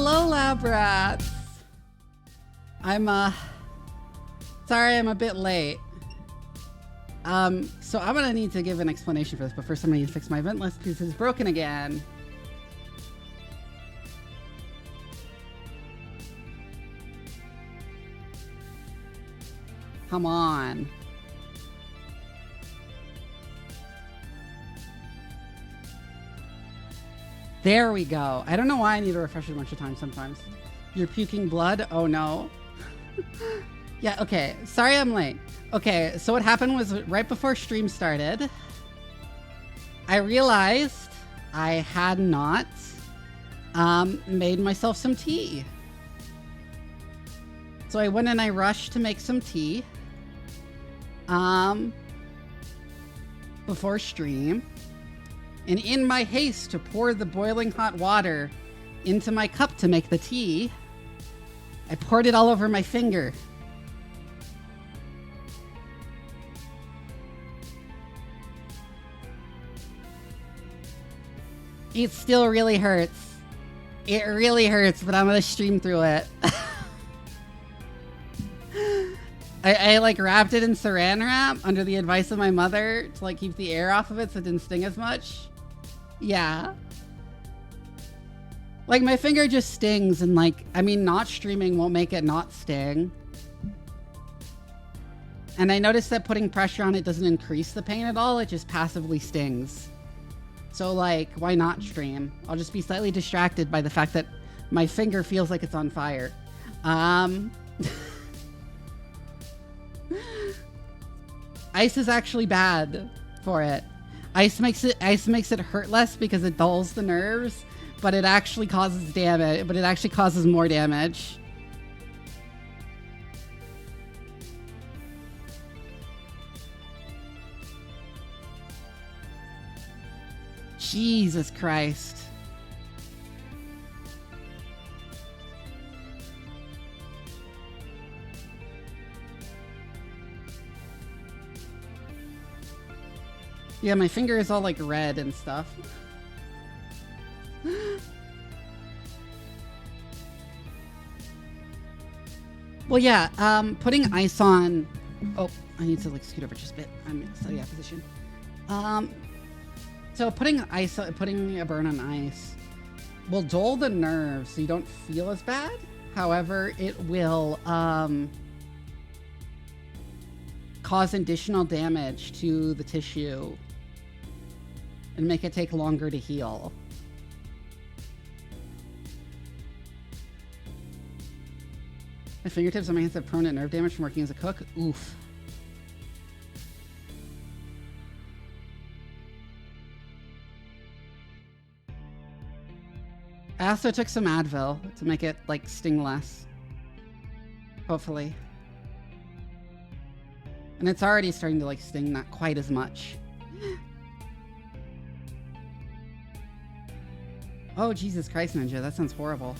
Hello, lab rats. I'm sorry I'm a bit late. So I'm gonna need to give an explanation for this, but first I'm gonna need to fix my event list because it's broken again. Come on. There we go. I don't know why I need to refresh it a bunch of times sometimes. You're puking blood? Oh no. Yeah, okay. Sorry I'm late. Okay, so what happened was right before stream started, I realized I had not made myself some tea. So I went and I rushed to make some tea before stream. And in my haste to pour the boiling hot water into my cup to make the tea, I poured it all over my finger. It still really hurts. It really hurts, but I'm gonna stream through it. I like wrapped it in saran wrap under the advice of my mother to like keep the air off of it so it didn't sting as much. Yeah. Like my finger just stings and like, I mean, not streaming won't make it not sting. And I noticed that putting pressure on it doesn't increase the pain at all. It just passively stings. So like, why not stream? I'll just be slightly distracted by the fact that my finger feels like it's on fire. Ice is actually bad for it. Ice makes it hurt less because it dulls the nerves, but it actually causes damage. But it actually causes more damage. Jesus Christ. Yeah, my finger is all like red and stuff. Well, yeah, putting ice on... Oh, I need to like scoot over just a bit. I'm in a study position. So putting a burn on ice will dull the nerves so you don't feel as bad. However, it will cause additional damage to the tissue and make it take longer to heal. My fingertips on my hands have permanent nerve damage from working as a cook. Oof. I also took some Advil to make it like sting less. Hopefully. And it's already starting to like sting not quite as much. Oh, Jesus Christ, Ninja. That sounds horrible.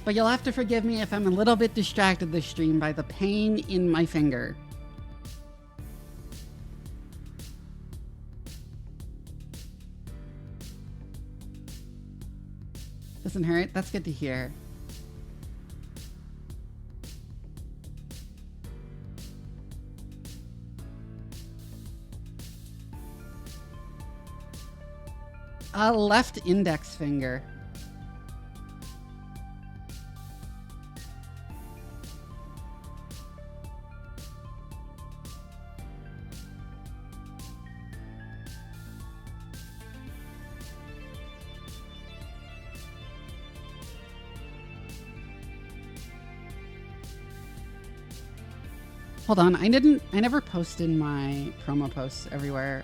But you'll have to forgive me if I'm a little bit distracted this stream by the pain in my finger. Doesn't hurt? That's good to hear. Left index finger. Hold on, I never posted my promo posts everywhere.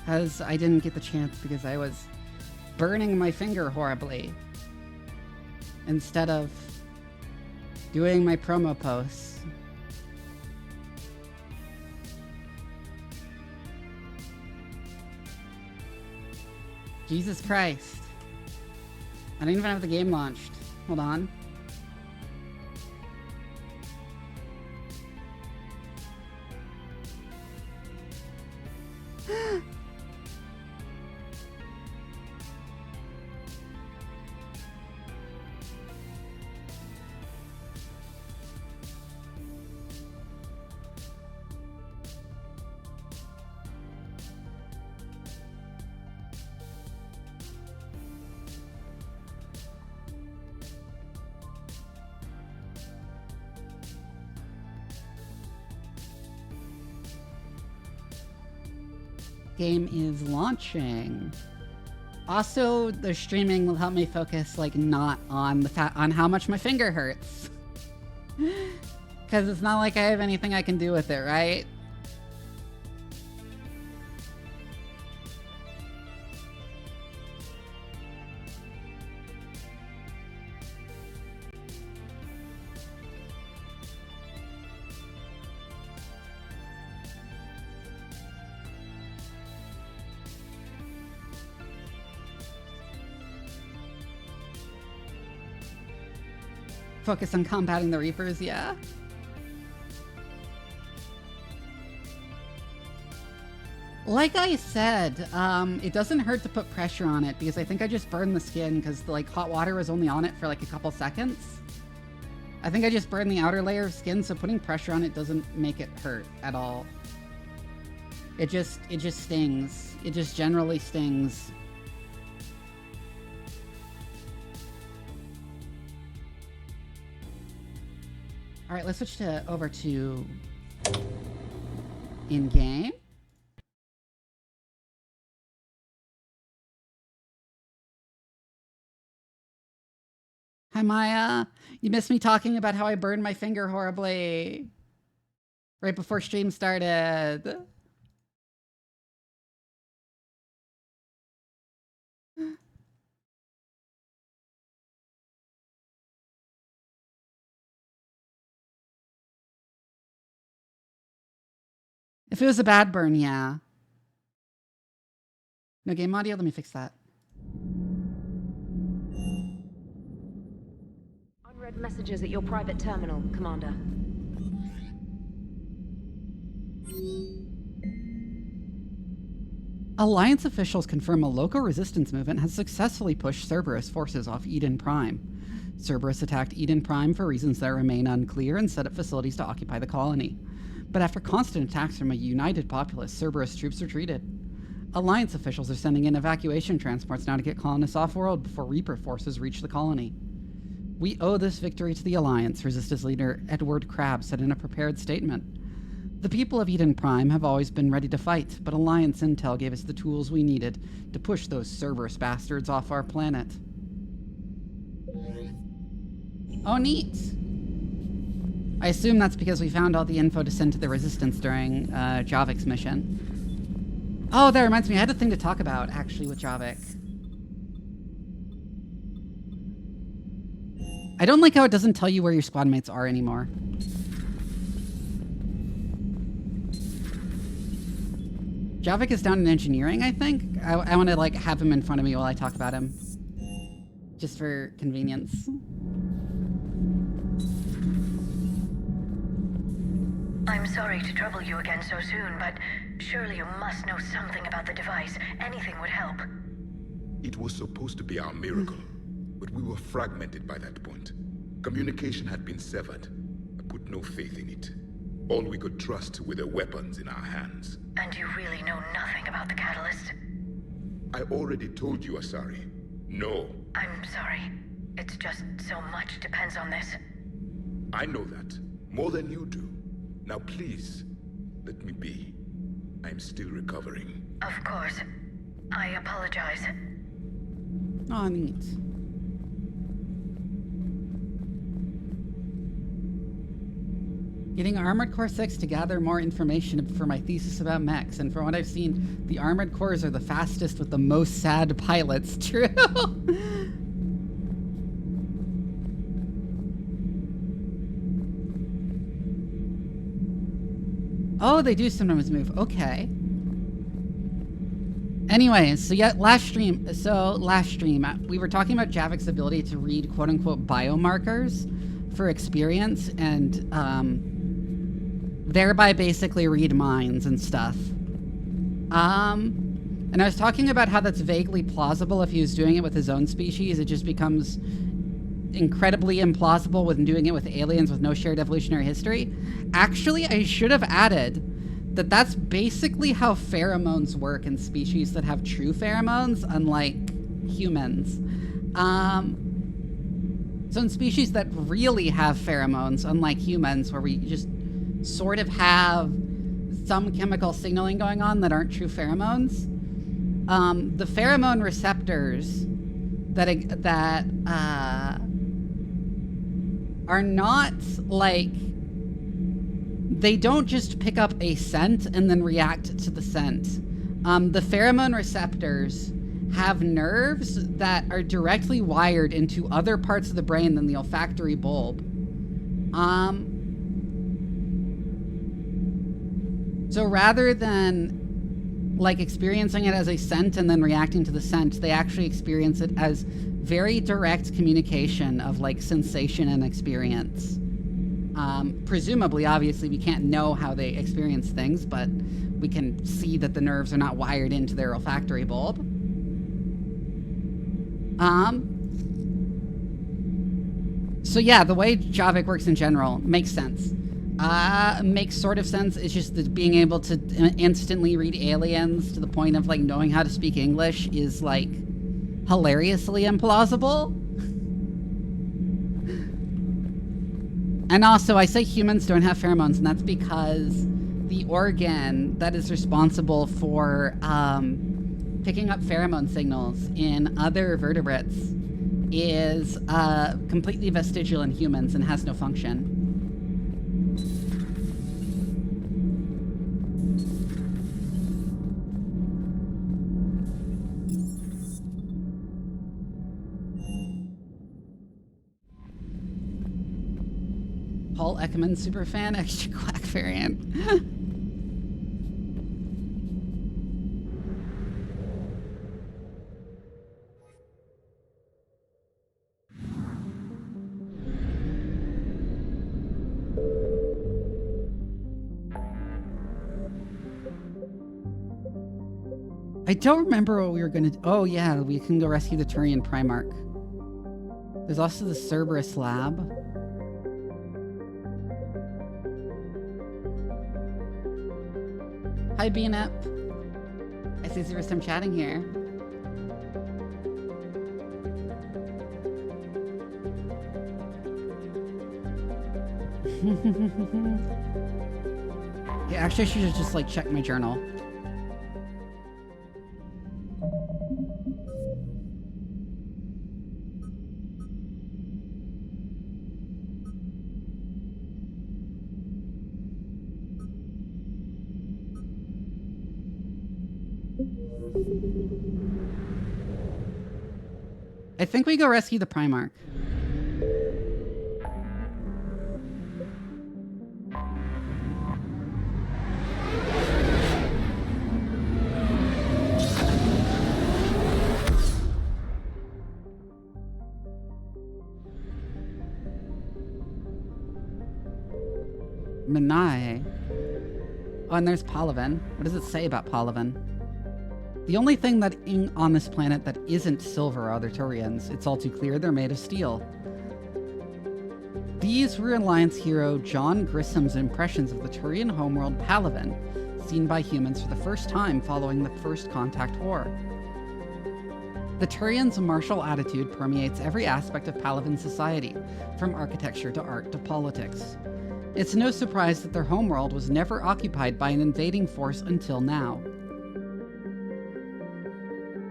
As I didn't get the chance because I was burning my finger horribly instead of doing my promo posts. Jesus Christ. I don't even have the game launched. Hold on. Game is launching. Also, the streaming will help me focus, like, not on the on how much my finger hurts. Because it's not like I have anything I can do with it, right? Focus on combating the Reapers, yeah. Like I said, it doesn't hurt to put pressure on it because I think I just burned the skin because like hot water was only on it for like a couple seconds. I think I just burned the outer layer of skin, so putting pressure on it doesn't make it hurt at all. It just stings. It just generally stings. All right, let's switch over to in-game. Hi, Maya. You missed me talking about how I burned my finger horribly right before stream started. If it was a bad burn, yeah. No game audio? Let me fix that. Unread messages at your private terminal, Commander. Alliance officials confirm a local resistance movement has successfully pushed Cerberus forces off Eden Prime. Cerberus attacked Eden Prime for reasons that remain unclear and set up facilities to occupy the colony. But after constant attacks from a united populace, Cerberus troops retreated. Alliance officials are sending in evacuation transports now to get colonists off-world before Reaper forces reach the colony. We owe this victory to the Alliance, Resistance leader Edward Crabb said in a prepared statement. The people of Eden Prime have always been ready to fight, but Alliance intel gave us the tools we needed to push those Cerberus bastards off our planet. Oh, neat! I assume that's because we found all the info to send to the Resistance during Javik's mission. Oh, that reminds me, I had a thing to talk about, actually, with Javik. I don't like how it doesn't tell you where your squad mates are anymore. Javik is down in engineering, I think. I want to, like, have him in front of me while I talk about him. Just for convenience. I'm sorry to trouble you again so soon, but surely you must know something about the device. Anything would help. It was supposed to be our miracle, but we were fragmented by that point. Communication had been severed. I put no faith in it. All we could trust were the weapons in our hands. And you really know nothing about the catalyst? I already told you, Asari. No. I'm sorry. It's just so much depends on this. I know that. More than you do. Now please, let me be. I'm still recovering. Of course. I apologize. Oh, neat. Getting Armored Core 6 to gather more information for my thesis about mechs, and from what I've seen, the Armored Cores are the fastest with the most sad pilots. True. Oh, they do sometimes move. Okay. Anyways, so yeah, last stream, we were talking about Javik's ability to read quote-unquote biomarkers for experience and thereby basically read minds and stuff. And I was talking about how that's vaguely plausible if he was doing it with his own species. It just becomes incredibly implausible when doing it with aliens with no shared evolutionary history. Actually, I should have added that that's basically how pheromones work in species that have true pheromones, unlike humans. So in species that really have pheromones, unlike humans, where we just sort of have some chemical signaling going on that aren't true pheromones, the pheromone receptors that are not like, they don't just pick up a scent and then react to the scent. The pheromone receptors have nerves that are directly wired into other parts of the brain than the olfactory bulb. So rather than like experiencing it as a scent and then reacting to the scent, they actually experience it as very direct communication of like sensation and experience. Presumably, obviously, we can't know how they experience things, but we can see that the nerves are not wired into their olfactory bulb. So yeah, the way Javik works in general makes sense. Makes sort of sense. It's just that being able to instantly read aliens to the point of like knowing how to speak English is like hilariously implausible. And also, I say humans don't have pheromones, and that's because the organ that is responsible for picking up pheromone signals in other vertebrates is completely vestigial in humans and has no function. Paul Ekman superfan, extra quack variant. I don't remember what we were gonna do. Oh yeah, we can go rescue the Turian Primarch. There's also the Cerberus lab. Hi, Beanup. I see it's your first time chatting here. Yeah, actually, I should just like check my journal. I think we go rescue the Primarch. Menai. Oh, and there's Palaven. What does it say about Palaven? The only thing that on this planet that isn't silver are the Turians. It's all too clear they're made of steel. These were Alliance hero John Grissom's impressions of the Turian homeworld Palaven, seen by humans for the first time following the First Contact War. The Turians' martial attitude permeates every aspect of Palaven society, from architecture to art to politics. It's no surprise that their homeworld was never occupied by an invading force until now.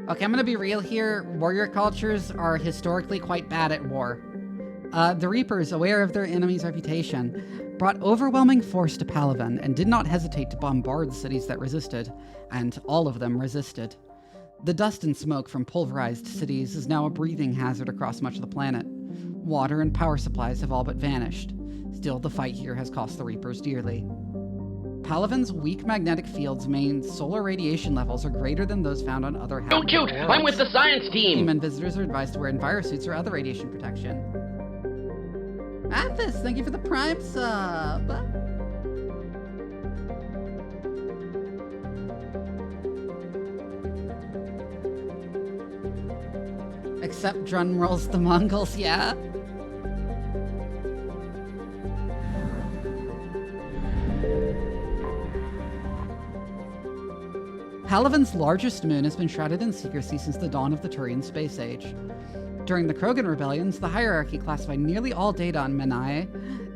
Okay, I'm gonna be real here. Warrior cultures are historically quite bad at war. The Reapers, aware of their enemy's reputation, brought overwhelming force to Palaven and did not hesitate to bombard the cities that resisted, and all of them resisted. The dust and smoke from pulverized cities is now a breathing hazard across much of the planet. Water and power supplies have all but vanished. Still, the fight here has cost the Reapers dearly. Palaven's weak magnetic fields mean solar radiation levels are greater than those found on other habitable Don't shoot! worlds. I'm with the science team! Human visitors are advised to wear envirosuits or other radiation protection. Athos, thank you for the Prime sub! Except drum rolls the Mongols, yeah? Palaven's largest moon has been shrouded in secrecy since the dawn of the Turian space age. During the Krogan rebellions, the hierarchy classified nearly all data on Menai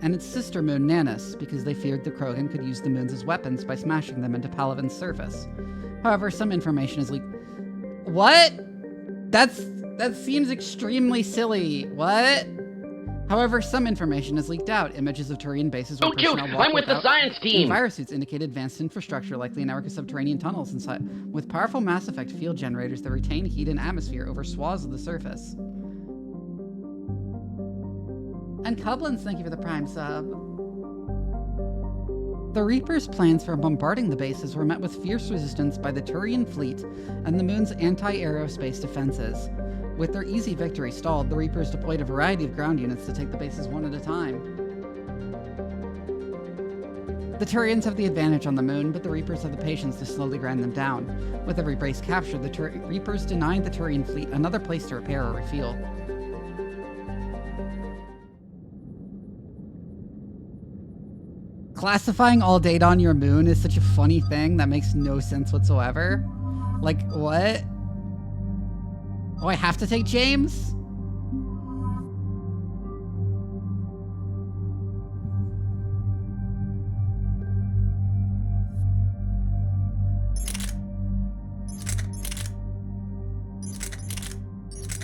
and its sister moon Nanus because they feared the Krogan could use the moons as weapons by smashing them into Palaven's surface. However, some information is leaked. What? That seems extremely silly. What? However, some information has leaked out. Images of Turian bases where Don't shoot! personnel walk I'm with the without science team! envirosuits indicate advanced infrastructure, likely a network of subterranean tunnels inside, with powerful Mass Effect field generators that retain heat and atmosphere over swaths of the surface. And Cublins, thank you for the Prime sub. The Reapers' plans for bombarding the bases were met with fierce resistance by the Turian fleet and the moon's anti-aerospace defenses. With their easy victory stalled, the Reapers deployed a variety of ground units to take the bases one at a time. The Turians have the advantage on the moon, but the Reapers have the patience to slowly grind them down. With every base captured, the Reapers denied the Turian fleet another place to repair or refuel. Classifying all data on your moon is such a funny thing that makes no sense whatsoever. Like, what? Oh, I have to take James?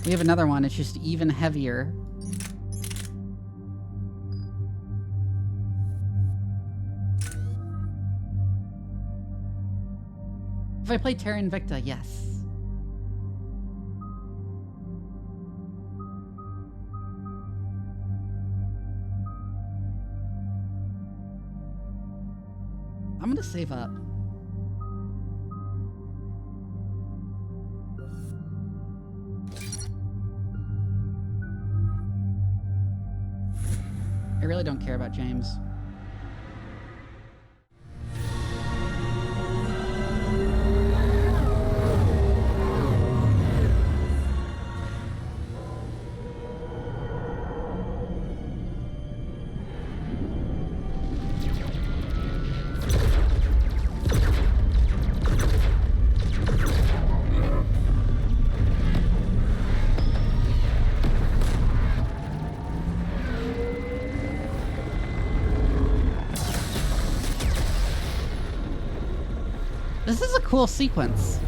We have another one, it's just even heavier. If I play Terra Invicta, yes. I'm gonna save up. I really don't care about James. This is a cool sequence.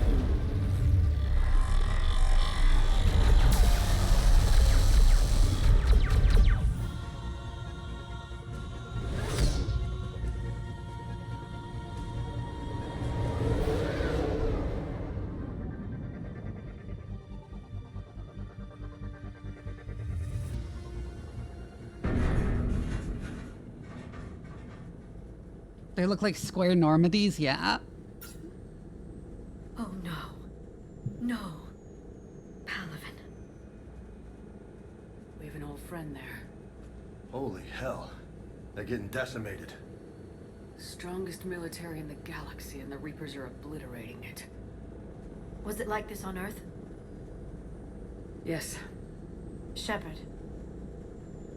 They look like square Normandies, yeah. Oh no. No. Palaven. We have an old friend there. Holy hell. They're getting decimated. Strongest military in the galaxy, and the Reapers are obliterating it. Was it like this on Earth? Yes. Shepard.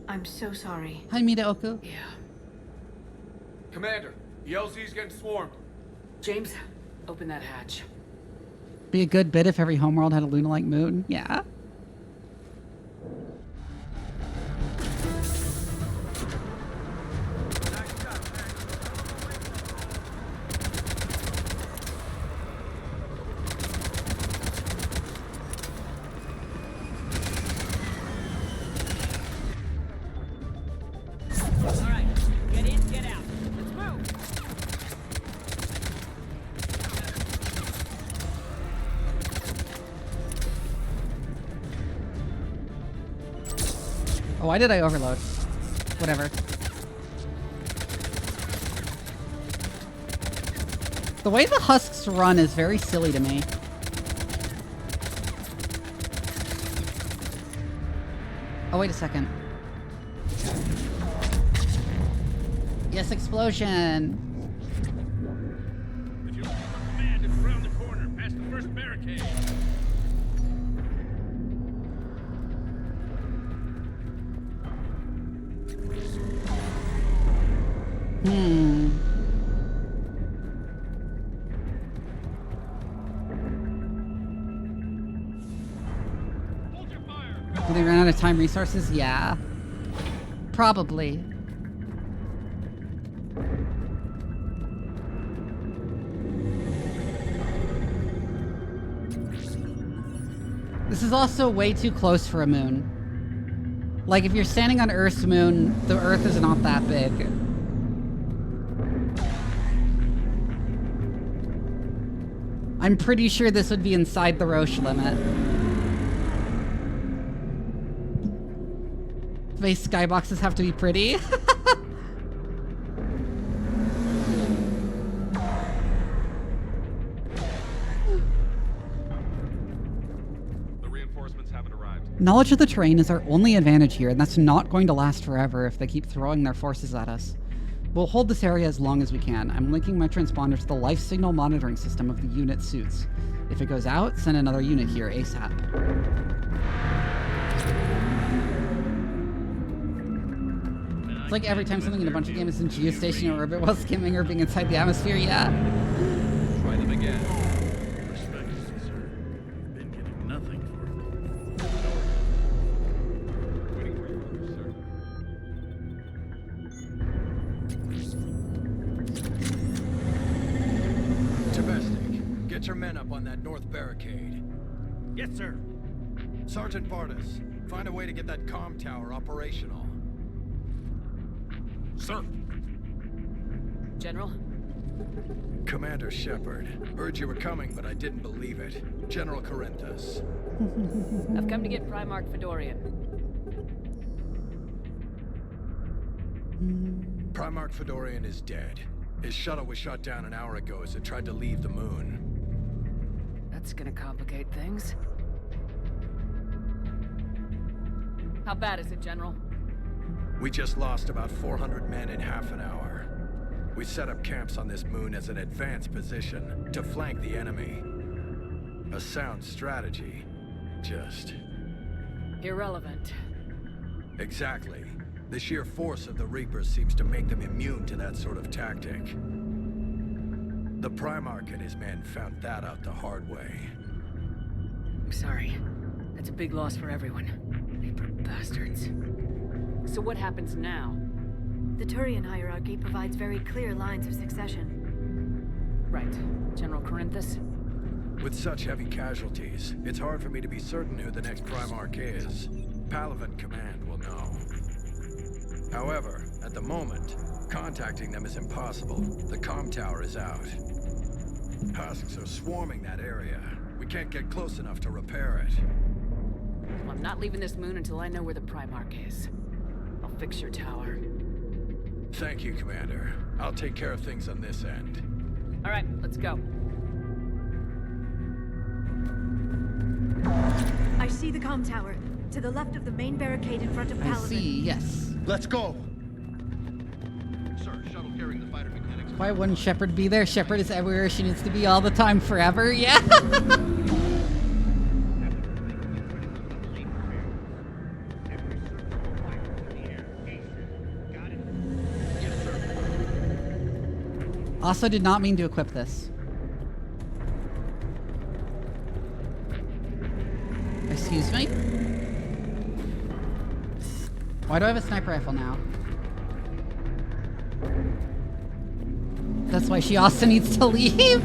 I'm so sorry. Hi, Mida Oku. Yeah. Commander, the LZ's getting swarmed. James, open that hatch. Be a good bit if every homeworld had a Luna-like moon. Yeah. Alright, get in. Oh, why did I overload? Whatever. The way the husks run is very silly to me. Oh, wait a second. Yes, explosion. If you're looking for command, it's around the corner, past the first barricade. Hold your fire. Do they run out of time resources? Yeah. Probably. This is also way too close for a moon. Like, if you're standing on Earth's moon, the Earth is not that big. I'm pretty sure this would be inside the Roche limit. Space skyboxes have to be pretty. The reinforcements haven't arrived. Knowledge of the terrain is our only advantage here, and that's not going to last forever if they keep throwing their forces at us. We'll hold this area as long as we can. I'm linking my transponder to the life signal monitoring system of the unit suits. If it goes out, send another unit here ASAP. It's like every time something in a bunch of games is in geostationary orbit while skimming or being inside the atmosphere, yeah. Try them again. Respectfully, sir. Been getting nothing for Waiting for your orders, sir. Domestic, get your men up on that north barricade. Yes, sir. Sergeant Bartis, find a way to get that comm tower operational. Sir. General? Commander Shepard, heard you were coming, but I didn't believe it. General Corinthus. I've come to get Primarch Fedorian. Primarch Fedorian is dead. His shuttle was shot down an hour ago as it tried to leave the moon. That's gonna complicate things. How bad is it, General? We just lost about 400 men in half an hour. We set up camps on this moon as an advanced position to flank the enemy. A sound strategy. Just... Irrelevant. exactly. The sheer force of the Reapers seems to make them immune to that sort of tactic. The Primarch and his men found that out the hard way. I'm sorry. That's a big loss for everyone. Reaper bastards. So what happens now? The Turian hierarchy provides very clear lines of succession. Right. General Corinthus? With such heavy casualties, it's hard for me to be certain who the next Primarch is. Palaven Command will know. However, at the moment, contacting them is impossible. The comm tower is out. Husks are swarming that area. We can't get close enough to repair it. Well, I'm not leaving this moon until I know where the Primarch is. I'll fix your tower. Thank you, Commander. I'll take care of things on this end. All right, let's go. I see the comm tower. To the left of the main barricade in front of I Palaven. see, yes. Let's go! Sir, shuttle carrying the fighter mechanics. Why wouldn't Shepard be there? Shepard is everywhere she needs to be all the time, forever, yeah. Also did not mean to equip this. Excuse me? Why do I have a sniper rifle now? That's why she also needs to leave?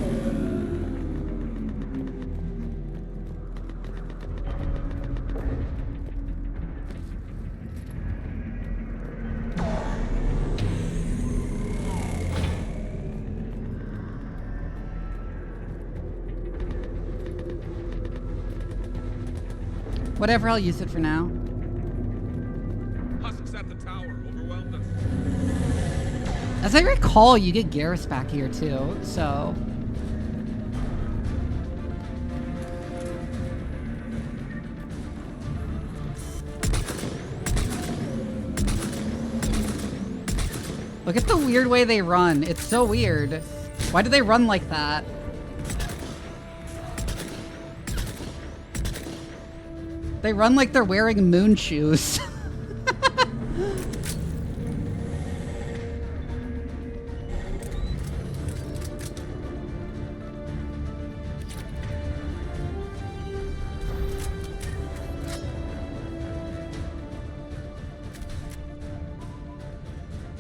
Whatever, I'll use it for now. at the tower overwhelmed us. As I recall, you get Garrus back here too, so... Look at the weird way they run. It's so weird. Why do they run like that? They run like they're wearing moon shoes.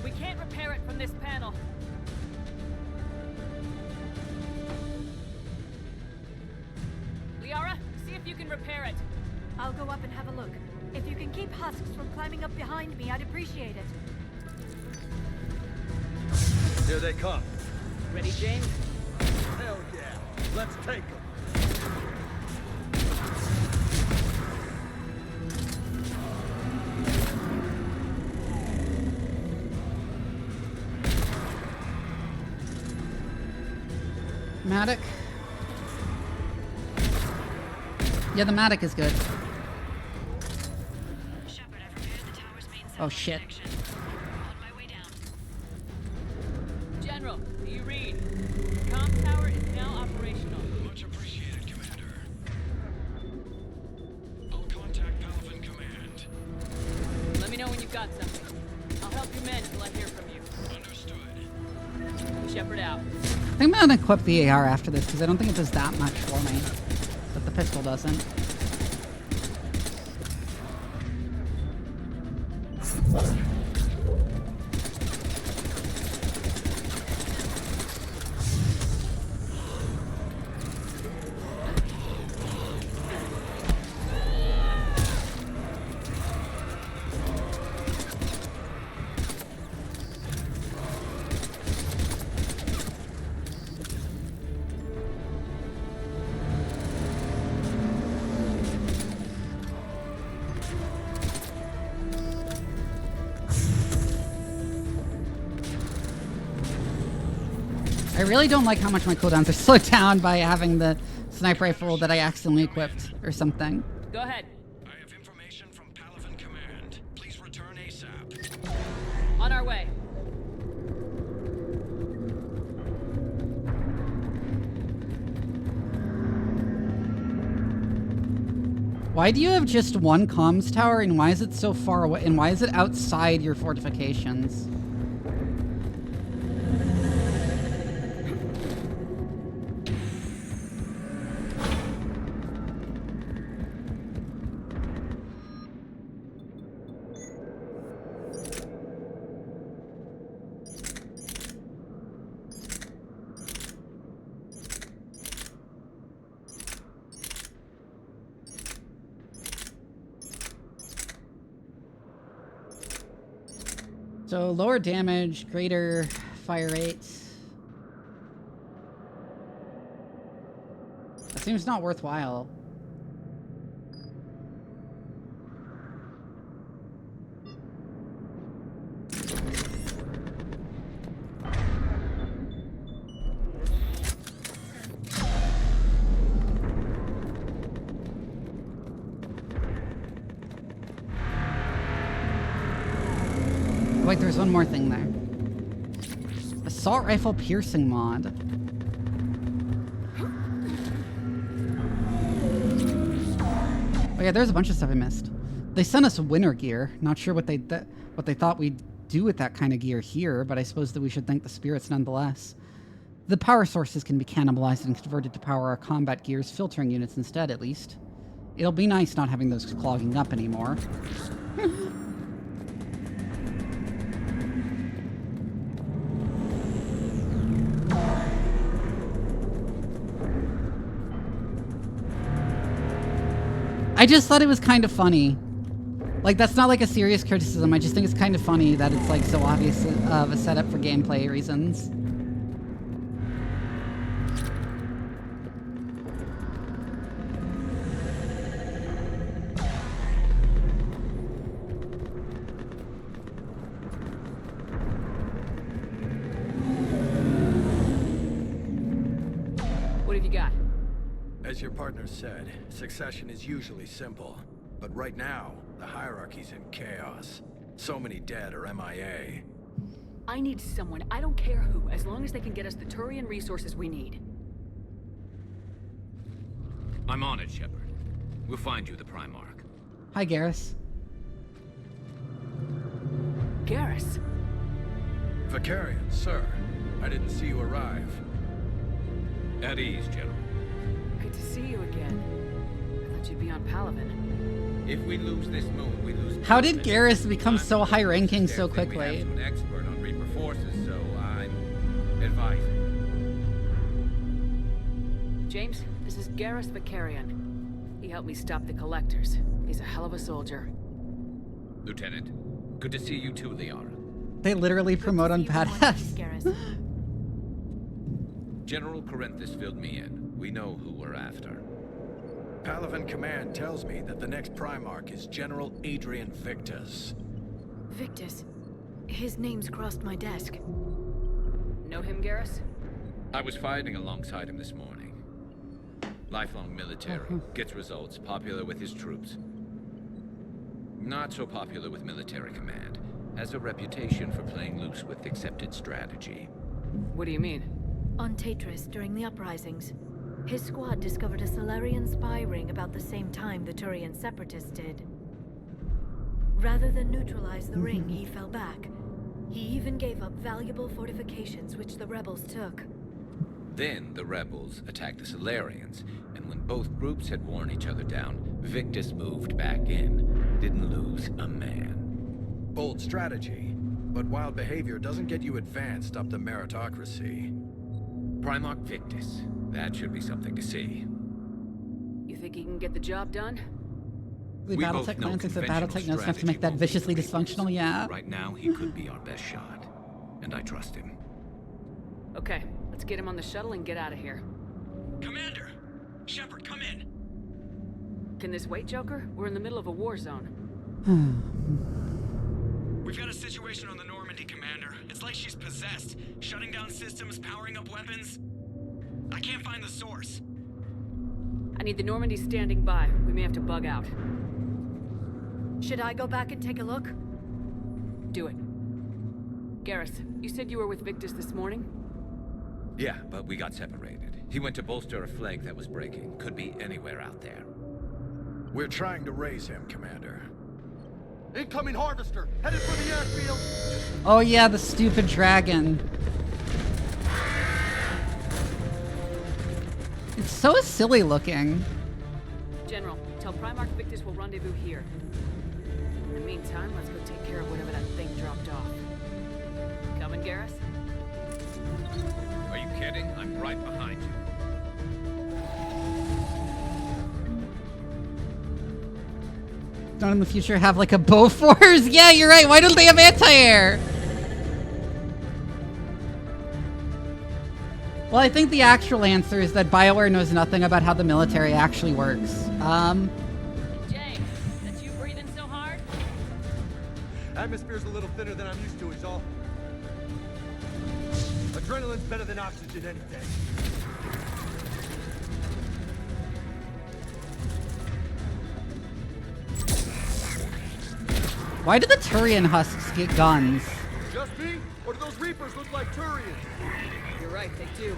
We can't repair it from this panel. Liara, see if you can repair it. I'll go up and have a look. If you can keep husks from climbing up behind me, I'd appreciate it. Here they come. Ready, James? Hell yeah. Let's take them. Matic. Yeah, the Matic is good. Oh shit. General, do you read? Comm tower is now operational. Much appreciated, Commander. I'll contact Palvin Command. Let me know when you've got something. I'll help you men till I hear from you. Understood. Shepard out. I think I'm gonna equip the AR after this because I don't think it does that much for me. But the pistol doesn't. I really don't like how much my cooldowns are slowed down by having the sniper rifle that I accidentally equipped or something. Go ahead. I have information from Palvin Command. Please return ASAP. On our way. Why do you have just one comms tower and why is it so far away and why is it outside your fortifications? So lower damage, greater fire rate. That seems not worthwhile. Wait, there's one more thing there. Assault rifle piercing mod. Oh yeah, there's a bunch of stuff I missed. They sent us winter gear. Not sure what they thought we'd do with that kind of gear here, but I suppose that we should thank the spirits nonetheless. The power sources can be cannibalized and converted to power our combat gear's filtering units instead, at least. It'll be nice not having those clogging up anymore. I just thought it was kind of funny. Like, that's not like a serious criticism. I just think it's kind of funny that it's like so obvious of a setup for gameplay reasons. As your partner said, succession is usually simple. But right now, the hierarchy's in chaos. So many dead or MIA. I need someone, I don't care who, as long as they can get us the Turian resources we need. I'm on it, Shepard. We'll find you the Primarch. Hi, Garrus. Garrus? Vicarian, sir. I didn't see you arrive. At ease, General. Good to see you again. I thought you'd be on Palaven. If we lose this moon, we lose... How did Garrus become so high-ranking so quickly? We have an expert on Reaper forces, so I'm advising. James, this is Garrus Vicarian. He helped me stop the Collectors. He's a hell of a soldier. Lieutenant, good to see you too, Liara. They literally promote on badass. General Corinthus filled me in. We know who we're after. Palaven Command tells me that the next Primarch is General Adrian Victus. Victus? His name's crossed my desk. Know him, Garrus? I was fighting alongside him this morning. Lifelong military, gets results, popular with his troops. Not so popular with military command. Has a reputation for playing loose with accepted strategy. What do you mean? On Tatris, during the uprisings, his squad discovered a Solarian spy ring about the same time the Turian separatists did. Rather than neutralize the ring, he fell back. He even gave up valuable fortifications which the rebels took. Then the rebels attacked the Solarians, and when both groups had worn each other down, Victus moved back in. Didn't lose a man. Bold strategy, but wild behavior doesn't get you advanced up the meritocracy. Primarch Victus. That should be something to see. You think he can get the job done? The Battletech clan thinks that Battletech knows enough to make that viciously dysfunctional, yeah. Right now, he could be our best shot. And I trust him. Okay, let's get him on the shuttle and get out of here. Commander! Shepard, come in! Can this wait, Joker? We're in the middle of a war zone. We've got a situation on the Normandy, Commander. It's like she's possessed. Shutting down systems, powering up weapons. I can't find the source. I need the Normandy standing by. We may have to bug out. Should I go back and take a look? Do it. Garrus, you said you were with Victus this morning? Yeah, but we got separated. He went to bolster a flank that was breaking. Could be anywhere out there. We're trying to raise him, Commander. Incoming harvester, headed for the airfield. Oh yeah, the stupid dragon. It's so silly looking. General, tell Primarch Victus we'll rendezvous here. In the meantime, let's go take care of whatever that thing dropped off. Coming, Garrus? Are you kidding? I'm right behind you. Don't in the future have like a Bofors? Yeah, you're right. Why don't they have anti-air? Well, I think the actual answer is that BioWare knows nothing about how the military actually works. James, that's you breathing so hard? Atmosphere's a little thinner than I'm used to, is all. Adrenaline's better than oxygen any day. Why do the Turian husks get guns? Just me? Or do those Reapers look like Turians? You're right, they do.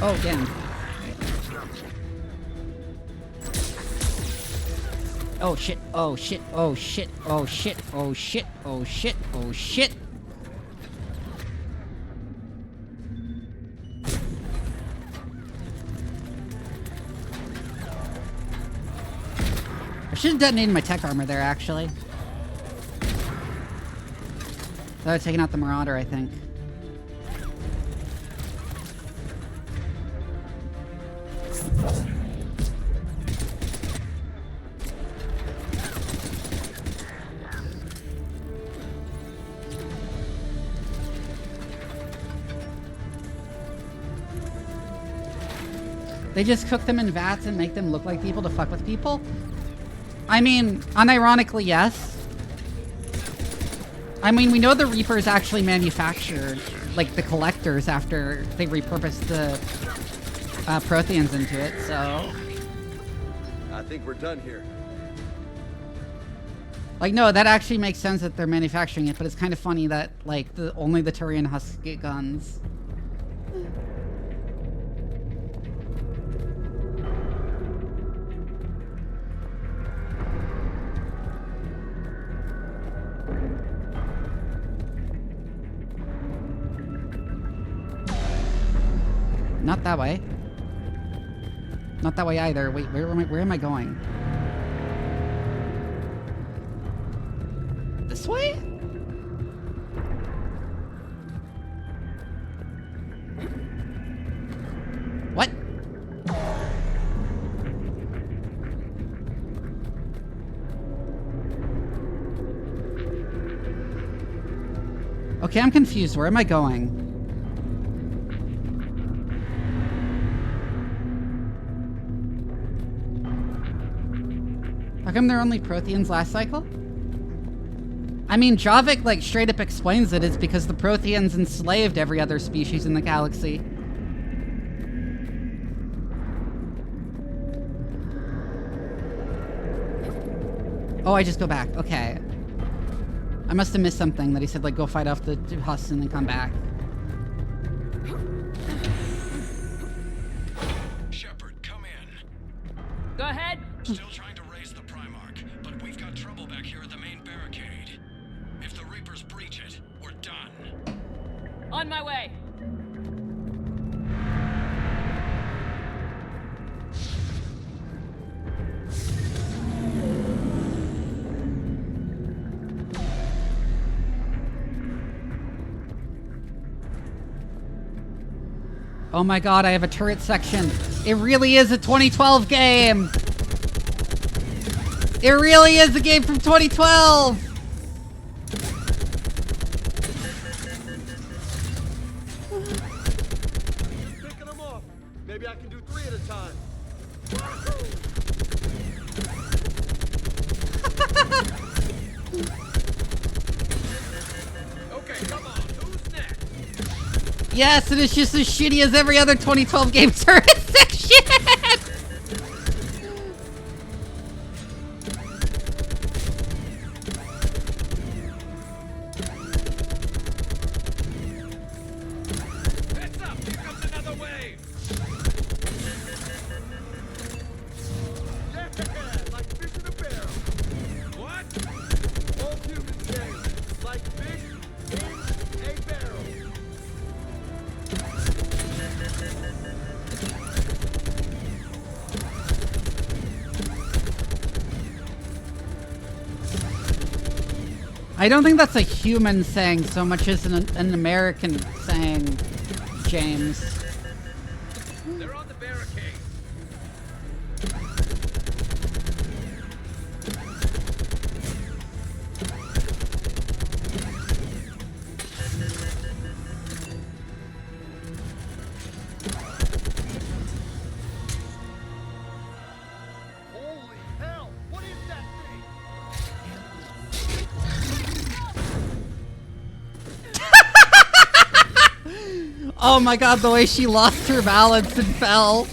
Oh, again. Oh shit, oh shit, oh shit, oh shit, oh shit, oh shit, oh shit. I should have detonated my tech armor there, actually. That would have taken out the Marauder, I think. They just cook them in vats and make them look like people to fuck with people? I mean, unironically, yes. I mean, we know the Reapers actually manufactured, like, the collectors after they repurposed the Protheans into it, so... I think we're done here. Like, no, that actually makes sense that they're manufacturing it, but it's kind of funny that, like, only the Turian Husks get guns. Not that way. Not that way either. Wait, where am I going? This way? What? Okay, I'm confused. Where am I going? How come there are only Protheans last cycle? I mean, Javik, like, straight up explains it. It's because the Protheans enslaved every other species in the galaxy. Oh, I just go back. Okay. I must have missed something that he said, like, go fight off the Husks and then come back. Shepard, come in. Go ahead. Still trying to raise the Primarch, but we've got trouble back here at the main barricade. If the Reapers breach it, we're done. On my way. Oh my god, I have a turret section. It really is a 2012 game! It really is a game from 2012! Picking them off. Maybe I can do 3 at a time. Okay, come on. Who's next? Yes, and it's just as shitty as every other 2012 game turret section! Heads up! Here comes another wave! Yeah, like fish in a barrel. What? All humans say, like fish in a barrel. I don't think that's a human saying so much as an American saying, James. They're on the barricade. Holy hell! What is that thing? Oh my god, the way she lost her balance and fell.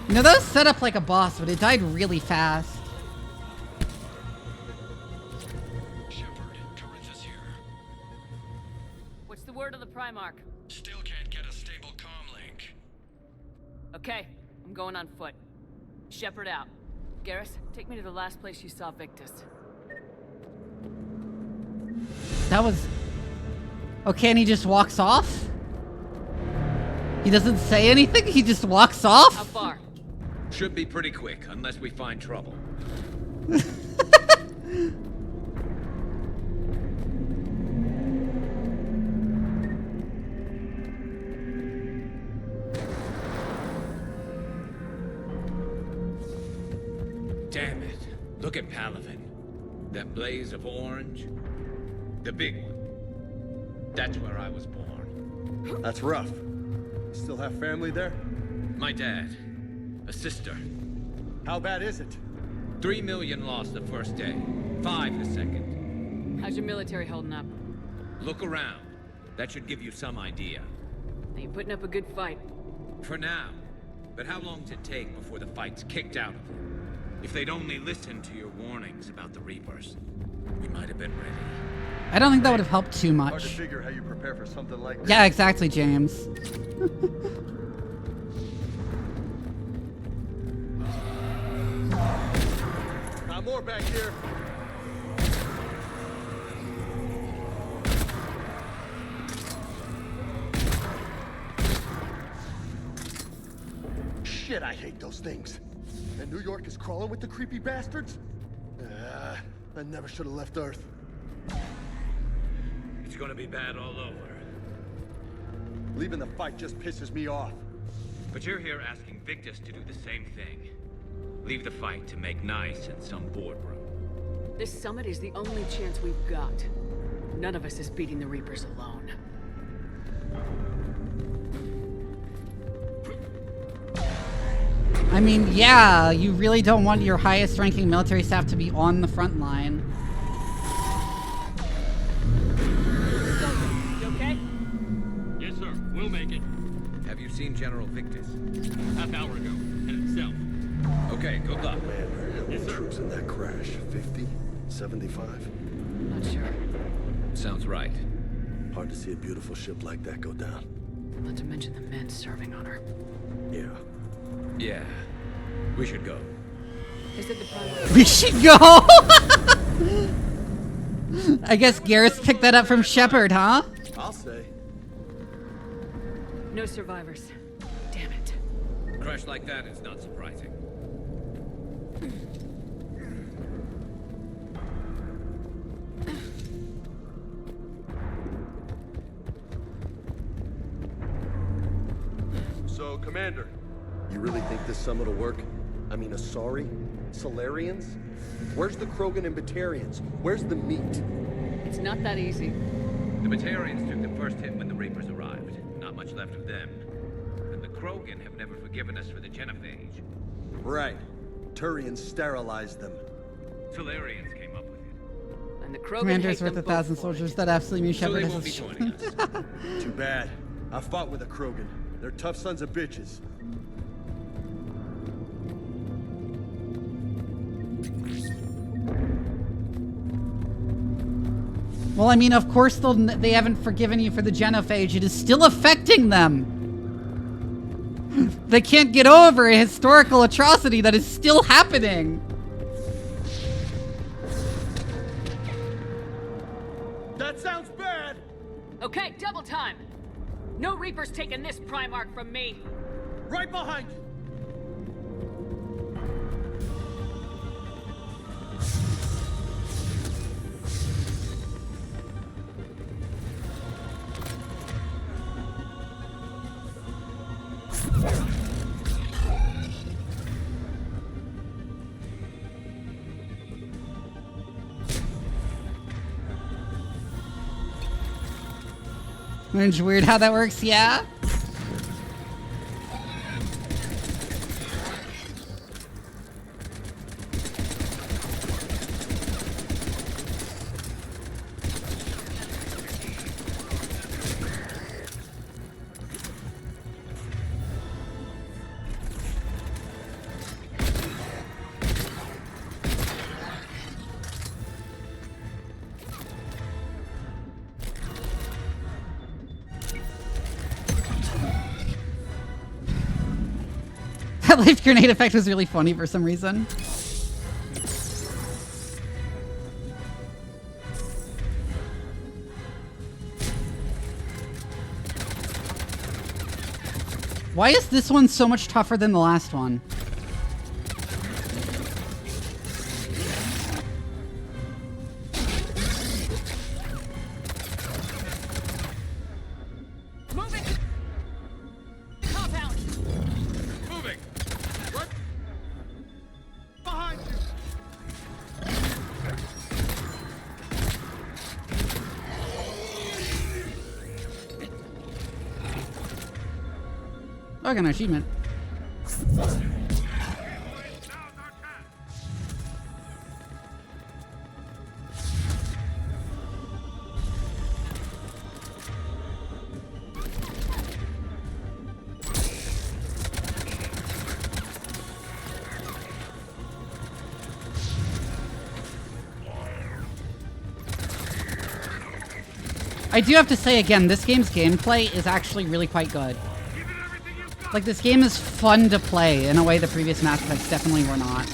You know, that was set up like a boss, but it died really fast. What's the word of the Primarch? Still can't get a stable comm link. Okay, I'm going on foot. Shepard out. Garrus, take me to the last place you saw Victus. That was... Okay, and he just walks off? He doesn't say anything? He just walks off? How far? Should be pretty quick, unless we find trouble. Look at Palavin. That blaze of orange. The big one. That's where I was born. That's rough. Still have family there? My dad. A sister. How bad is it? 3 million lost the first day. 5 the second. How's your military holding up? Look around. That should give you some idea. Are you putting up a good fight? For now. But how long does it take before the fight's kicked out of them? If they'd only listened to your warnings about the Reapers, we might have been ready. I don't think that would have helped too much. Hard to figure how you prepare for something like this. Yeah, exactly, James. Got more back here. Shit, I hate those things. And New York is crawling with the creepy bastards? I never should have left Earth. It's gonna be bad all over. Leaving the fight just pisses me off. But you're here asking Victus to do the same thing. Leave the fight to make nice in some boardroom. This summit is the only chance we've got. None of us is beating the Reapers alone. I mean, yeah, you really don't want your highest ranking military staff to be on the front line. You okay? Yes, sir. We'll make it. Have you seen General Victus? Half hour ago. Headed south. Okay, good luck. Yes, sir. Troops in that crash. 50? 75? Not sure. Sounds right. Hard to see a beautiful ship like that go down. Not to mention the men serving on her. Yeah. Yeah. We should go. Is it the primary? We should go! I guess Garrus picked that up from Shepard, huh? I'll say. No survivors. Damn it. A crash like that is not surprising. So, Commander, you really think this summit will work? I mean, Asari? Solarians? Where's the Krogan and Batarians? Where's the meat? It's not that easy. The Batarians took the first hit when the Reapers arrived. Not much left of them. And the Krogan have never forgiven us for the genophage. Right. Turians sterilized them. Solarians came up with it. And the Krogan Commander's hate worth them 1,000 both for soldiers. it. That absolutely means So Shepard they has won't be joining us. Too bad. I fought with a Krogan. They're tough sons of bitches. Well, I mean, of course they haven't forgiven you for the genophage. It is still affecting them. They can't get over a historical atrocity that is still happening. That sounds bad! Okay, double time. No Reapers taking this Primarch from me. Right behind you! It's weird how that works, yeah? That life grenade effect was really funny for some reason. Why is this one so much tougher than the last one? Oh, I got an achievement. I do have to say again, this game's gameplay is actually really quite good. Like, this game is fun to play in a way the previous Mass Effects definitely were not.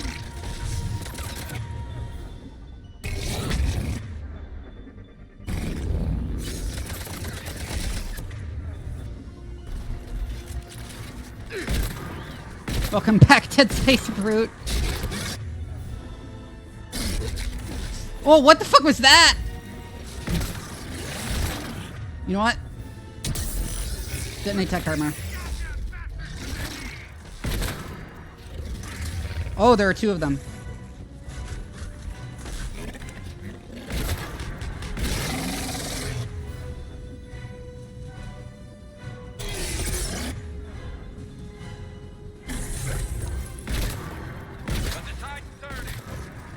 Welcome back, Dead Space Brute. Oh, what the fuck was that? You know what? Detonate tech armor. Oh, there are two of them.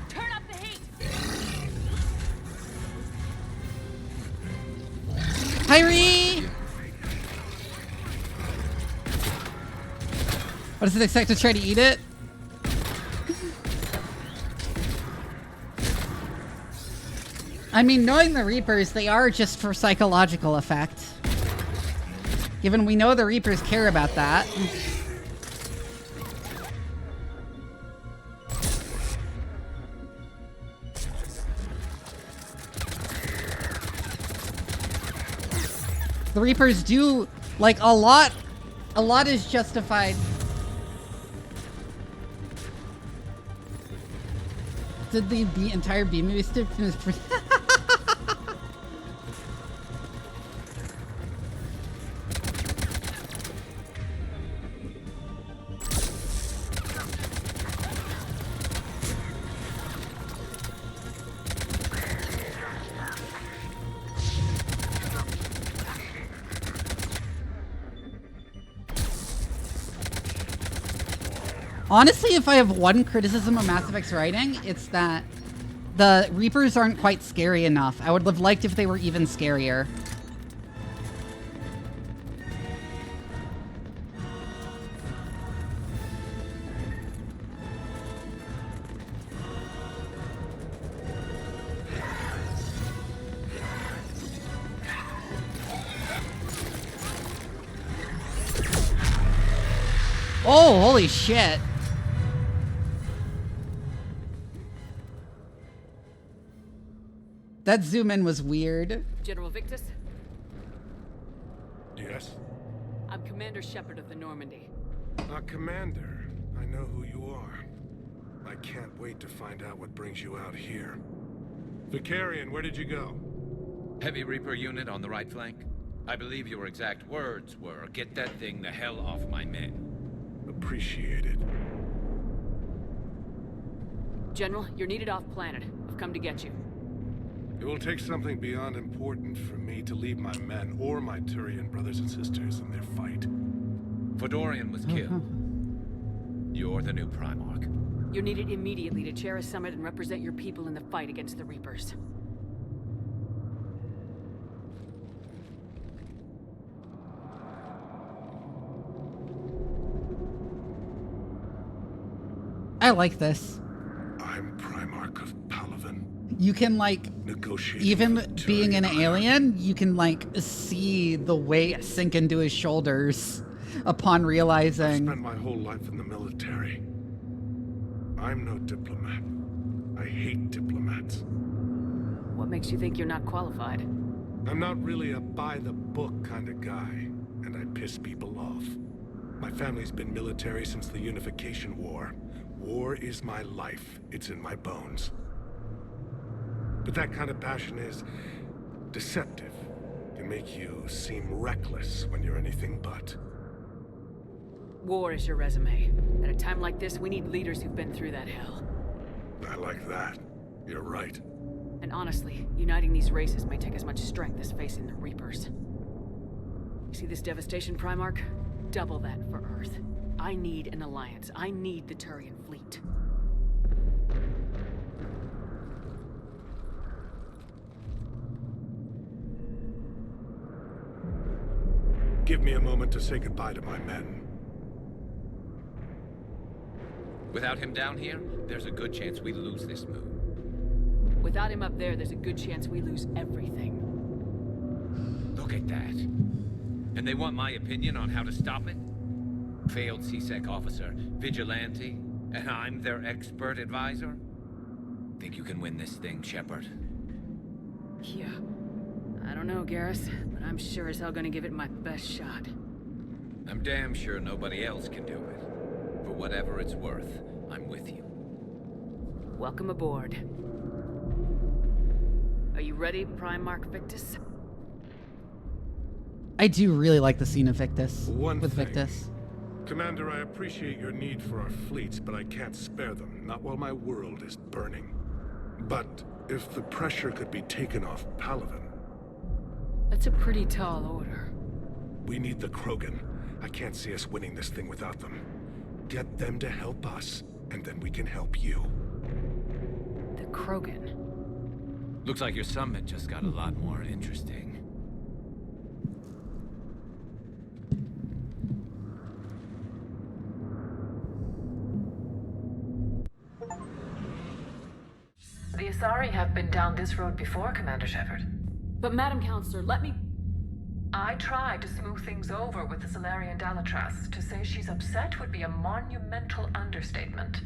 Turn up the heat! Kyrie! What does it expect to try to eat it? I mean, knowing the Reapers, they are just for psychological effect. Given we know the Reapers care about that. The Reapers do, like, a lot is justified. Did the entire B movie stick? Honestly, if I have one criticism of Mass Effect's writing, it's that the Reapers aren't quite scary enough. I would have liked if they were even scarier. Oh, holy shit. That zoom in was weird. General Victus? Yes? I'm Commander Shepard of the Normandy. Commander, I know who you are. I can't wait to find out what brings you out here. Vicarian, where did you go? Heavy Reaper unit on the right flank. I believe your exact words were, "Get that thing the hell off my men." Appreciated. General, you're needed off planet. I've come to get you. It will take something beyond important for me to leave my men or my Turian brothers and sisters in their fight. Fodorian was killed. You're the new Primarch. You're needed immediately to chair a summit and represent your people in the fight against the Reapers. I like this. I'm Primarch of Palaven. You can, like, even being an alien, you can, like, see the weight sink into his shoulders upon realizing. I've spent my whole life in the military. I'm no diplomat. I hate diplomats. What makes you think you're not qualified? I'm not really a by-the-book kind of guy, and I piss people off. My family's been military since the Unification War. War is my life. It's in my bones. But that kind of passion is deceptive. Can make you seem reckless when you're anything but. War is your resume. At a time like this, we need leaders who've been through that hell. I like that. You're right. And honestly, uniting these races may take as much strength as facing the Reapers. You see this devastation, Primarch? double that for Earth. I need an alliance. I need the Turian fleet. Give me a moment to say goodbye to my men. Without him down here, there's a good chance we lose this move. Without him up there's a good chance we lose everything. Look at that. And they want my opinion on how to stop it? Failed CSEC officer, vigilante, and I'm their expert advisor? Think you can win this thing, Shepard? Yeah. I don't know, Garrus, but I'm sure as hell gonna give it my best shot. I'm damn sure nobody else can do it. For whatever it's worth, I'm with you. Welcome aboard. Are you ready, Primarch Victus? I do really like the scene of Victus. One with thing. Victus. Commander, I appreciate your need for our fleets, but I can't spare them, not while my world is burning. But if the pressure could be taken off Palaven... That's a pretty tall order. We need the Krogan. I can't see us winning this thing without them. Get them to help us, and then we can help you. The Krogan? Looks like your summit just got a lot more interesting. The Asari have been down this road before, Commander Shepard. But Madam Counselor, let me... I tried to smooth things over with the Salarian Dalatras. To say she's upset would be a monumental understatement.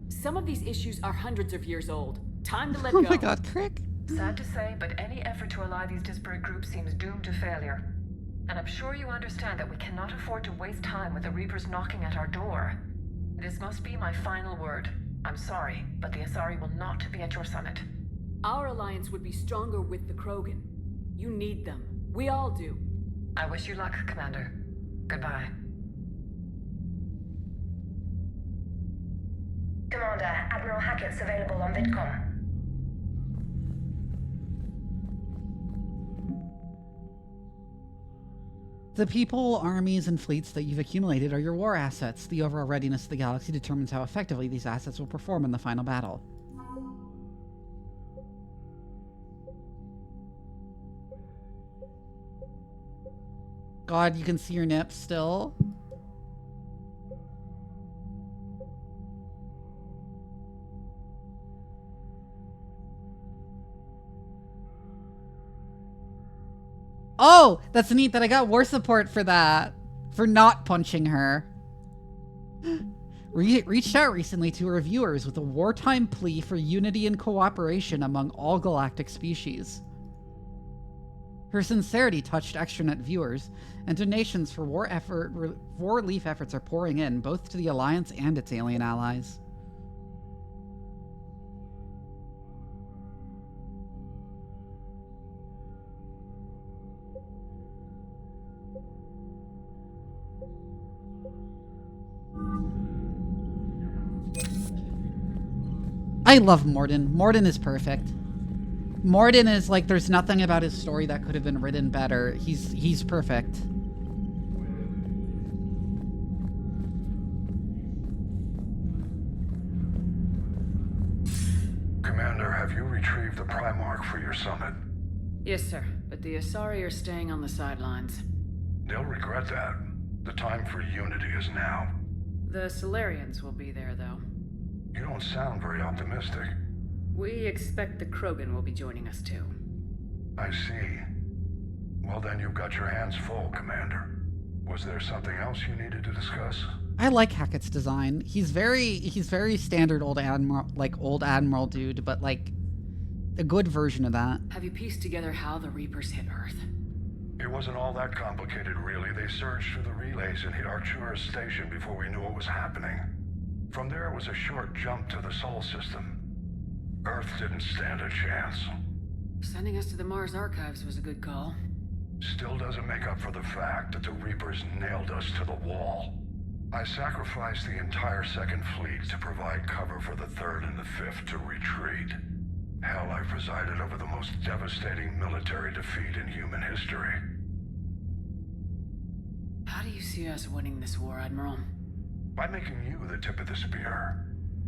Some of these issues are hundreds of years old. Time to let go. Oh my god, Crick. Sad to say, but any effort to ally these disparate groups seems doomed to failure. And I'm sure you understand that we cannot afford to waste time with the Reapers knocking at our door. This must be my final word. I'm sorry, but the Asari will not be at your summit. Our alliance would be stronger with the Krogan. You need them. We all do. I wish you luck, Commander. Goodbye. Commander, Admiral Hackett's available on VidCom. The people, armies, and fleets that you've accumulated are your war assets. The overall readiness of the galaxy determines how effectively these assets will perform in the final battle. God, you can see your nips still? Oh, that's neat that I got war support for that. For not punching her. Reached out recently to her viewers with a wartime plea for unity and cooperation among all galactic species. Her sincerity touched extranet viewers, and donations for war relief efforts are pouring in, both to the Alliance and its alien allies. I love Morden. Morden is perfect. Morden is like, there's nothing about his story that could have been written better. He's perfect. Commander, have you retrieved the Primarch for your summit? Yes, sir. But the Asari are staying on the sidelines. They'll regret that. The time for unity is now. The Solarians will be there, though. You don't sound very optimistic. We expect the Krogan will be joining us, too. I see. Well, then you've got your hands full, Commander. Was there something else you needed to discuss? I like Hackett's design. He's very standard old admiral dude, but like a good version of that. Have you pieced together how the Reapers hit Earth? It wasn't all that complicated, really. They surged through the relays and hit Artura's station before we knew what was happening. From there, it was a short jump to the Sol system. Earth didn't stand a chance. Sending us to the Mars Archives was a good call. Still doesn't make up for the fact that the Reapers nailed us to the wall. I sacrificed the entire Second Fleet to provide cover for the Third and the Fifth to retreat. Hell, I presided over the most devastating military defeat in human history. How do you see us winning this war, Admiral? By making you the tip of the spear.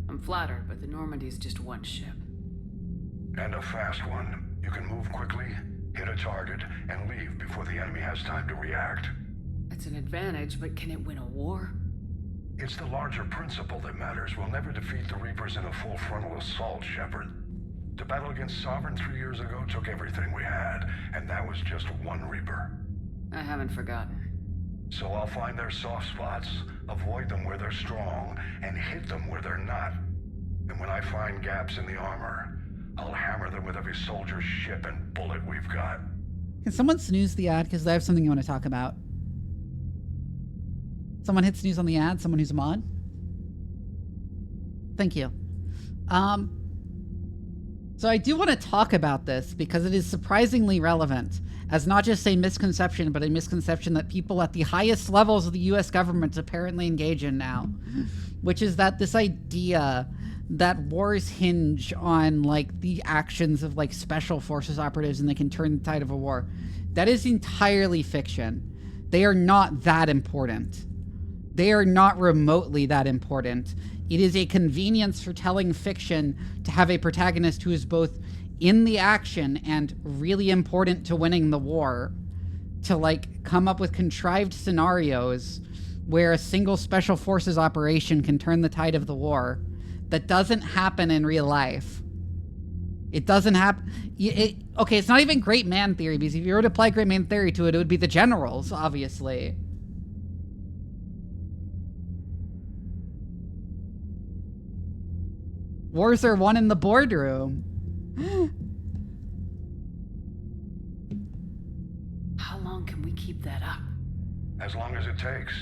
I'm flattered, but the Normandy's just one ship. And a fast one. You can move quickly, hit a target, and leave before the enemy has time to react. It's an advantage, but can it win a war? It's the larger principle that matters. We'll never defeat the Reapers in a full frontal assault, Shepard. The battle against Sovereign 3 years ago took everything we had, and that was just one Reaper. I haven't forgotten. So I'll find their soft spots, avoid them where they're strong, and hit them where they're not. And when I find gaps in the armor, I'll hammer them with every soldier, ship, and bullet we've got. Can someone snooze the ad? Because I have something I want to talk about. Someone hit snooze on the ad? Someone who's a mod? Thank you. So I do want to talk about this because it is surprisingly relevant as not just a misconception, but a misconception that people at the highest levels of the US government apparently engage in now, which is that this idea that wars hinge on like the actions of like special forces operatives and they can turn the tide of a war. That is entirely fiction. They are not that important. They are not remotely that important. It is a convenience for telling fiction to have a protagonist who is both in the action and really important to winning the war, to like come up with contrived scenarios where a single special forces operation can turn the tide of the war. That doesn't happen in real life. It doesn't happen. Okay, it's not even great man theory, because if you were to apply great man theory to it, it would be the generals, obviously. Wars are won in the boardroom. How long can we keep that up? As long as it takes.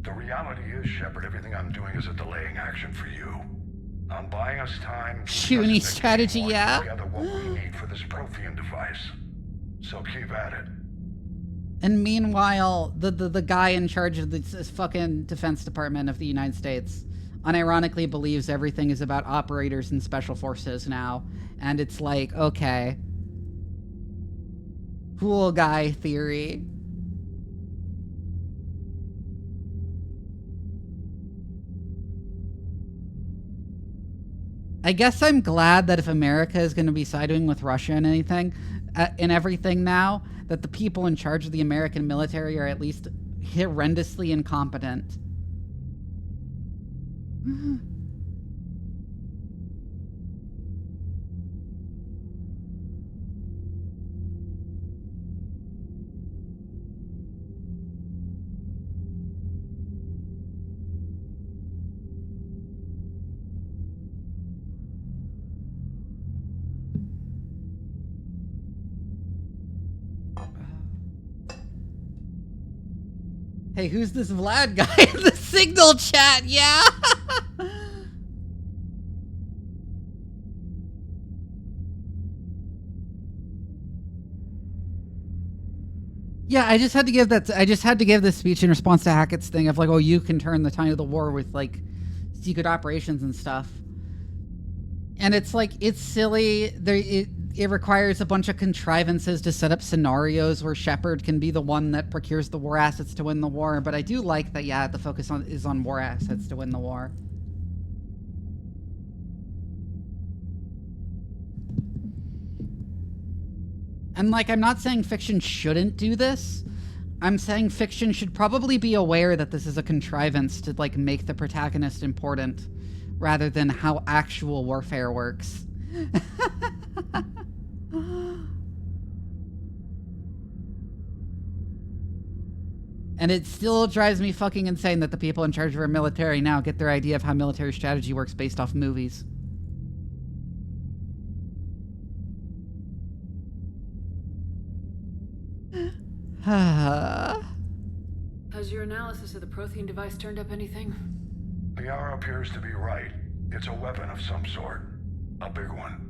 The reality is, Shepard, everything I'm doing is a delaying action for you. I'm buying us time. Puny strategy, yeah. Together what we need for this Prothean device. So keep at it. And meanwhile, the guy in charge of this fucking Defense Department of the United States unironically believes everything is about operators and special forces now. And it's like, okay. Cool guy theory. I guess I'm glad that if America is going to be siding with Russia and anything, in everything now, that the people in charge of the American military are at least horrendously incompetent. Hey, who's this Vlad guy in the signal chat? Yeah. Yeah, I just had to give that. I just had to give this speech in response to Hackett's thing of like, oh, you can turn the tide of the war with like secret operations and stuff. And it's like, it's silly. It requires a bunch of contrivances to set up scenarios where Shepard can be the one that procures the war assets to win the war. But I do like that, yeah, the focus is on war assets to win the war. And like, I'm not saying fiction shouldn't do this. I'm saying fiction should probably be aware that this is a contrivance to like make the protagonist important rather than how actual warfare works. And it still drives me fucking insane that the people in charge of our military now get their idea of how military strategy works based off movies. Has your analysis of the Prothean device turned up anything? The hour appears to be right. It's a weapon of some sort. A big one.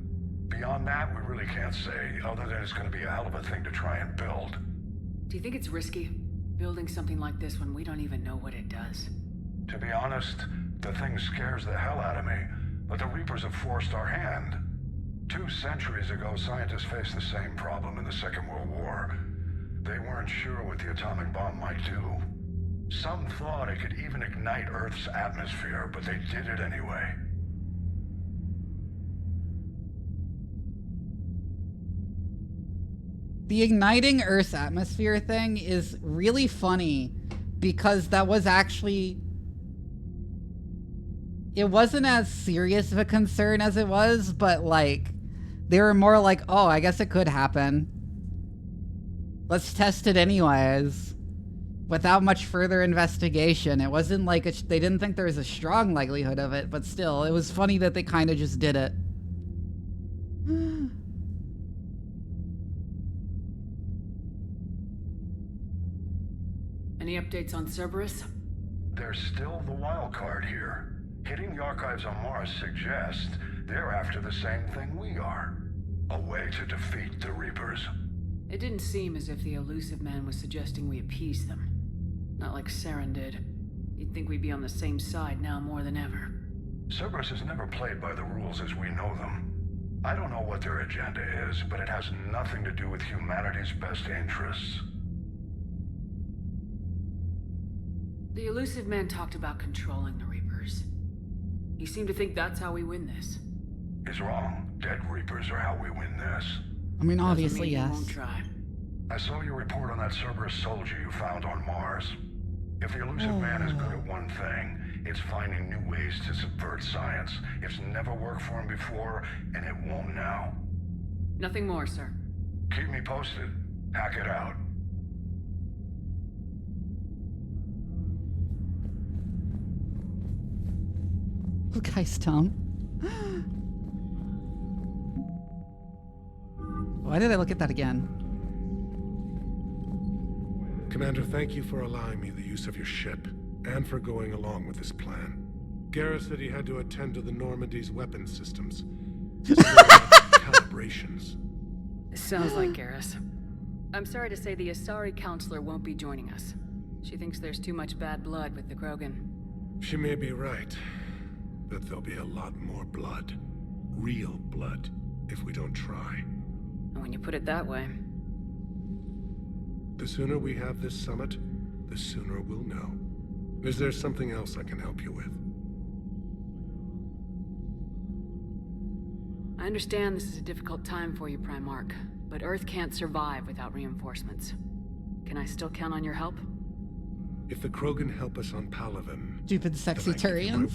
Beyond that, we really can't say, other than it's going to be a hell of a thing to try and build. Do you think it's risky, building something like this when we don't even know what it does? To be honest, the thing scares the hell out of me, but the Reapers have forced our hand. 2 centuries ago, scientists faced the same problem in the Second World War. They weren't sure what the atomic bomb might do. Some thought it could even ignite Earth's atmosphere, but they did it anyway. The igniting Earth's atmosphere thing is really funny because that was actually... It wasn't as serious of a concern as it was, but like, they were more like, oh, I guess it could happen. Let's test it anyways. Without much further investigation. It wasn't like, they didn't think there was a strong likelihood of it, but still, it was funny that they kind of just did it. Any updates on Cerberus? There's still the wild card here. Hitting the archives on Mars suggests they're after the same thing we are. A way to defeat the Reapers. It didn't seem as if the elusive man was suggesting we appease them. Not like Saren did. You'd think we'd be on the same side now more than ever. Cerberus has never played by the rules as we know them. I don't know what their agenda is, but it has nothing to do with humanity's best interests. The elusive man talked about controlling the Reapers. He seemed to think that's how we win this. He's wrong. Dead Reapers are how we win this. I mean, obviously, yes. yes. Won't try. I saw your report on that Cerberus soldier you found on Mars. If the elusive man is good at one thing, it's finding new ways to subvert science. It's never worked for him before, and it won't now. Nothing more, sir. Keep me posted. Hack it out. The guy's dumb. Why did I look at that again? Commander, thank you for allowing me the use of your ship, and for going along with this plan. Garrus said he had to attend to the Normandy's weapon systems. Calibrations. Sounds like Garrus. I'm sorry to say the Asari counselor won't be joining us. She thinks there's too much bad blood with the Krogan. She may be right, but there'll be a lot more blood. Real blood, if we don't try. And when you put it that way... The sooner we have this summit, the sooner we'll know. Is there something else I can help you with? I understand this is a difficult time for you, Primarch, but Earth can't survive without reinforcements. Can I still count on your help? If the Krogan help us on Palaven... Stupid sexy Turians.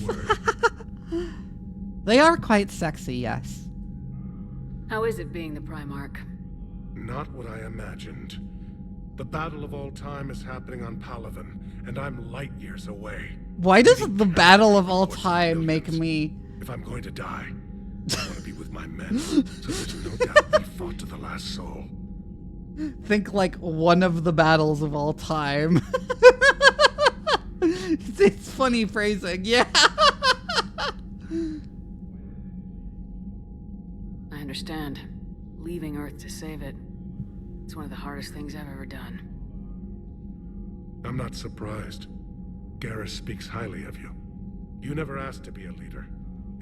They are quite sexy, yes. How is it being the Primarch? Not what I imagined. The battle of all time is happening on Palaven, and I'm light years away. Why does the battle of all time make me... If I'm going to die, I want to be with my men, so there's no doubt we fought to the last soul. Think like one of the battles of all time. It's funny phrasing, yeah. I understand. Leaving Earth to save it. It's one of the hardest things I've ever done. I'm not surprised. Garrus speaks highly of you. You never asked to be a leader,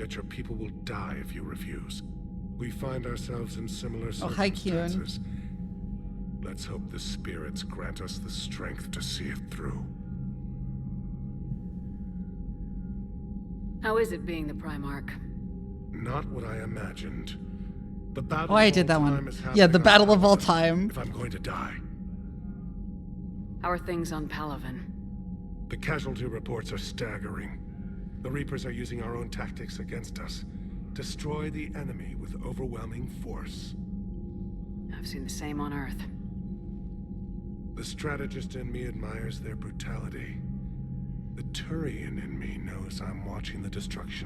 yet your people will die if you refuse. We find ourselves in similar circumstances. Let's hope the spirits grant us the strength to see it through. How is it being the Primarch? Not what I imagined. The battle I did that one. Yeah, the battle of all time. If I'm going to die. How are things on Palaven? The casualty reports are staggering. The Reapers are using our own tactics against us. Destroy the enemy with overwhelming force. I've seen the same on Earth. The strategist in me admires their brutality. The Turian in me knows I'm watching the destruction